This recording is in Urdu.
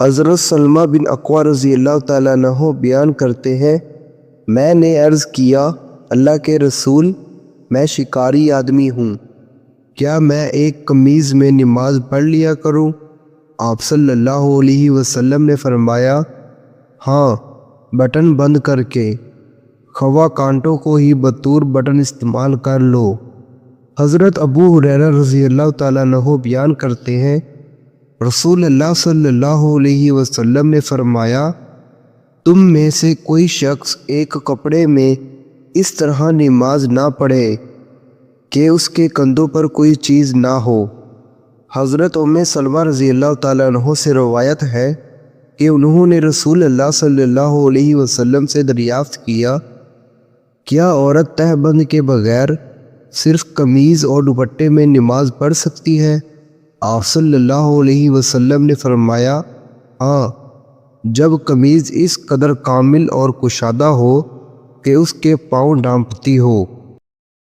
حضرت سلمہ بن اکوع رضی اللہ تعالیٰ عنہ بیان کرتے ہیں، میں نے عرض کیا، اللہ کے رسول، میں شکاری آدمی ہوں، کیا میں ایک قمیض میں نماز پڑھ لیا کروں؟ آپ صلی اللہ علیہ وسلم نے فرمایا، ہاں، بٹن بند کر کے، خواہ کانٹوں کو ہی بطور بٹن استعمال کر لو۔ حضرت ابو ہریرہ رضی اللہ تعالیٰ عنہ بیان کرتے ہیں، رسول اللہ صلی اللہ علیہ وسلم نے فرمایا، تم میں سے کوئی شخص ایک کپڑے میں اس طرح نماز نہ پڑھے کہ اس کے کندھوں پر کوئی چیز نہ ہو۔ حضرت ام سلمہ رضی اللہ تعالیٰ عنہ سے روایت ہے کہ انہوں نے رسول اللہ صلی اللہ علیہ وسلم سے دریافت کیا، کیا عورت تہہ بند کے بغیر صرف قمیض اور دوپٹے میں نماز پڑھ سکتی ہے؟ آپ صلی اللہ علیہ وسلم نے فرمایا، ہاں، جب قمیض اس قدر کامل اور کشادہ ہو کہ اس کے پاؤں ڈھانپتی ہو۔